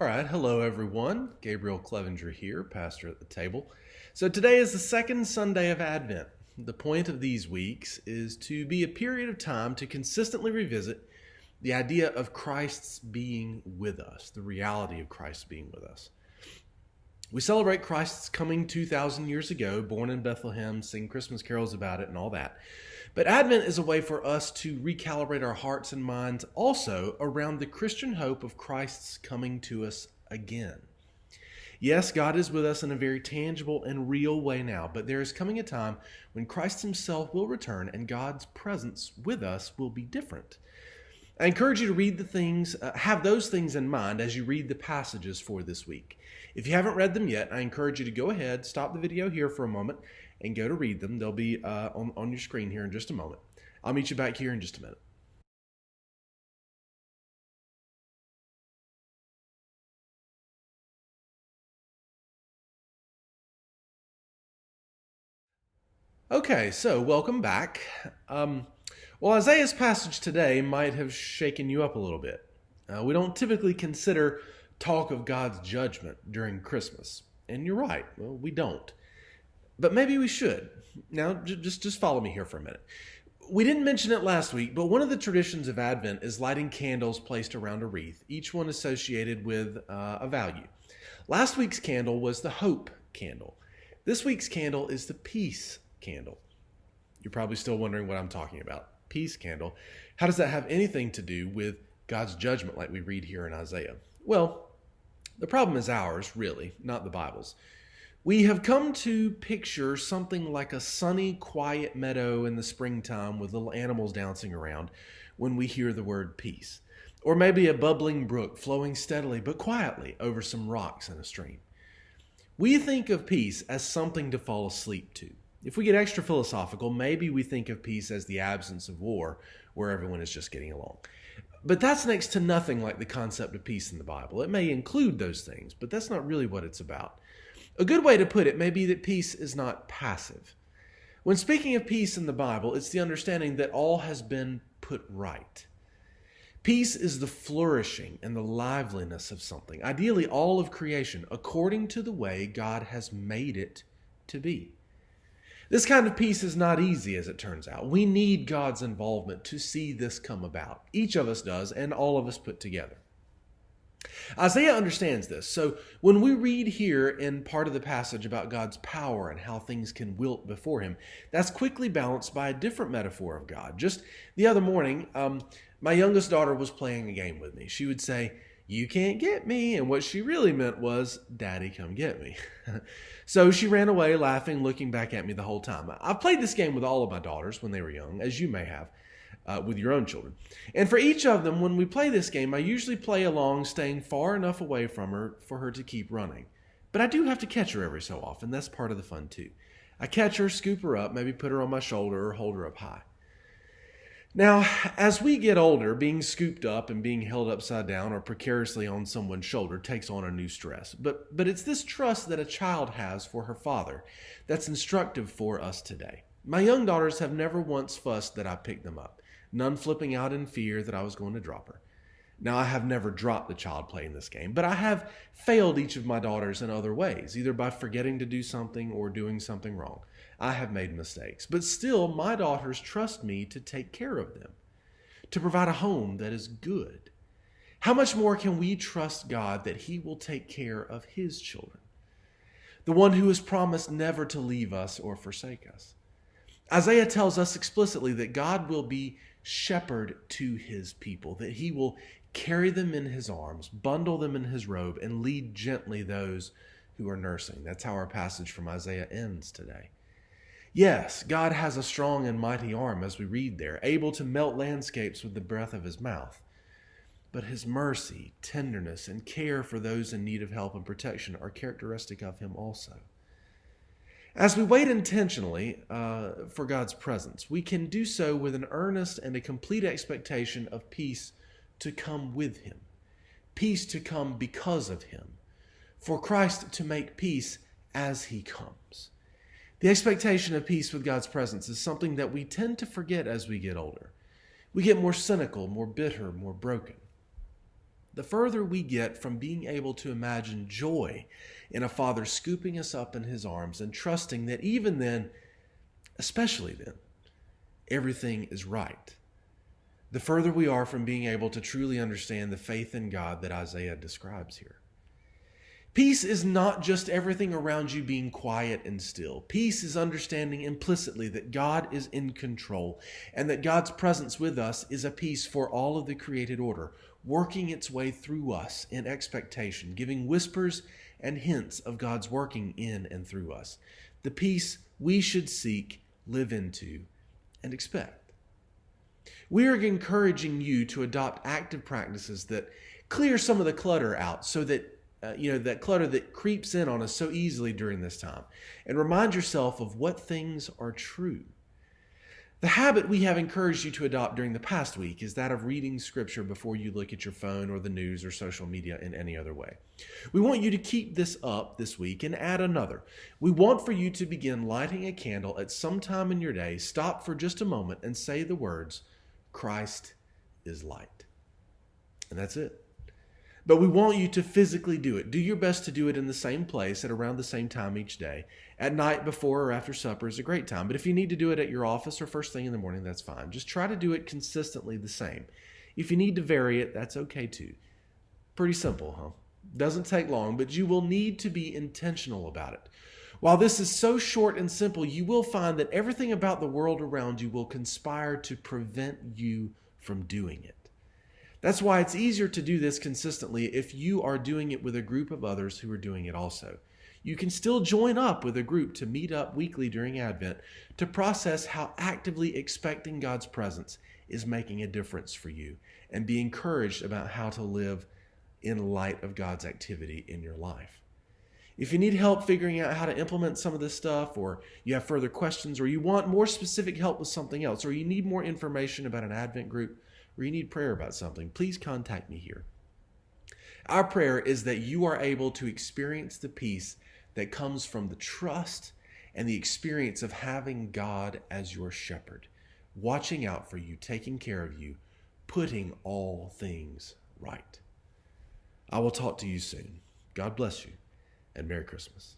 All right, hello everyone. Gabriel Clevenger here, pastor at the table. So today is the second Sunday of Advent. The point of these weeks is to be a period of time to consistently revisit the idea of Christ's being with us, the reality of Christ being with us. We celebrate Christ's coming 2,000 years ago, born in Bethlehem, sing Christmas carols about it and all that. But Advent is a way for us to recalibrate our hearts and minds also around the Christian hope of Christ's coming to us again. Yes, God is with us in a very tangible and real way now, but there is coming a time when Christ himself will return and God's presence with us will be different. I encourage you to read the things, have those things in mind as you read the passages for this week. If you haven't read them yet, I encourage you to go ahead, stop the video here for a moment, and go to read them. They'll be on your screen here in just a moment. I'll meet you back here in just a minute. Okay, so welcome back. Well, Isaiah's passage today might have shaken you up a little bit. We don't typically consider talk of God's judgment during Christmas. And you're right, well, we don't. But maybe we should. Now, just follow me here for a minute. We didn't mention it last week, but one of the traditions of Advent is lighting candles placed around a wreath, each one associated with a value. Last week's candle was the hope candle. This week's candle is the peace candle. You're probably still wondering what I'm talking about. Peace candle. How does that have anything to do with God's judgment like we read here in Isaiah? Well, the problem is ours, really, not the Bible's. We have come to picture something like a sunny, quiet meadow in the springtime with little animals dancing around when we hear the word peace. Or maybe a bubbling brook flowing steadily but quietly over some rocks in a stream. We think of peace as something to fall asleep to. If we get extra philosophical, maybe we think of peace as the absence of war, where everyone is just getting along. But that's next to nothing like the concept of peace in the Bible. It may include those things, but that's not really what it's about. A good way to put it may be that peace is not passive. When speaking of peace in the Bible, it's the understanding that all has been put right. Peace is the flourishing and the liveliness of something, ideally all of creation, according to the way God has made it to be. This kind of peace is not easy, as it turns out. We need God's involvement to see this come about. Each of us does, and all of us put together. Isaiah understands this. So when we read here in part of the passage about God's power and how things can wilt before him, that's quickly balanced by a different metaphor of God. Just the other morning, my youngest daughter was playing a game with me. She would say, "You can't get me." And what she really meant was, "Daddy, come get me." So she ran away laughing, looking back at me the whole time. I've played this game with all of my daughters when they were young, as you may have with your own children. And for each of them, when we play this game, I usually play along, staying far enough away from her for her to keep running. But I do have to catch her every so often. That's part of the fun too. I catch her, scoop her up, maybe put her on my shoulder or hold her up high. Now, as we get older, being scooped up and being held upside down or precariously on someone's shoulder takes on a new stress. But it's this trust that a child has for her father that's instructive for us today. My young daughters have never once fussed that I picked them up, none flipping out in fear that I was going to drop her. Now, I have never dropped the child playing this game, but I have failed each of my daughters in other ways, either by forgetting to do something or doing something wrong. I have made mistakes, but still my daughters trust me to take care of them, to provide a home that is good. How much more can we trust God that he will take care of his children? The one who has promised never to leave us or forsake us. Isaiah tells us explicitly that God will be shepherd to his people, that he will carry them in his arms, bundle them in his robe, and lead gently those who are nursing. That's how our passage from Isaiah ends today. Yes, God has a strong and mighty arm, as we read there, able to melt landscapes with the breath of his mouth. But his mercy, tenderness, and care for those in need of help and protection are characteristic of him also. As we wait intentionally for God's presence, we can do so with an earnest and a complete expectation of peace to come with him, peace to come because of him, for Christ to make peace as he comes. The expectation of peace with God's presence is something that we tend to forget as we get older. We get more cynical, more bitter, more broken. the further we get from being able to imagine joy in a Father scooping us up in his arms and trusting that even then, especially then, everything is right. The further we are from being able to truly understand the faith in God that Isaiah describes here. Peace is not just everything around you being quiet and still. Peace is understanding implicitly that God is in control and that God's presence with us is a peace for all of the created order, working its way through us in expectation, giving whispers and hints of God's working in and through us. The peace we should seek, live into, and expect. We are encouraging you to adopt active practices that clear some of the clutter out so that that clutter that creeps in on us so easily during this time, and remind yourself of what things are true. The habit we have encouraged you to adopt during the past week is that of reading Scripture before you look at your phone or the news or social media in any other way. We want you to keep this up this week and add another. We want for you to begin lighting a candle at some time in your day, stop for just a moment and say the words, "Christ is light." And that's it. But we want you to physically do it. Do your best to do it in the same place at around the same time each day. At night, before or after supper is a great time. But if you need to do it at your office or first thing in the morning, that's fine. Just try to do it consistently the same. If you need to vary it, that's okay too. Pretty simple, huh? Doesn't take long, but you will need to be intentional about it. While this is so short and simple, you will find that everything about the world around you will conspire to prevent you from doing it. That's why it's easier to do this consistently if you are doing it with a group of others who are doing it also. You can still join up with a group to meet up weekly during Advent to process how actively expecting God's presence is making a difference for you and be encouraged about how to live in light of God's activity in your life. If you need help figuring out how to implement some of this stuff, or you have further questions, or you want more specific help with something else, or you need more information about an Advent group, or you need prayer about something, please contact me here. Our prayer is that you are able to experience the peace that comes from the trust and the experience of having God as your shepherd, watching out for you, taking care of you, putting all things right. I will talk to you soon. God bless you, and Merry Christmas.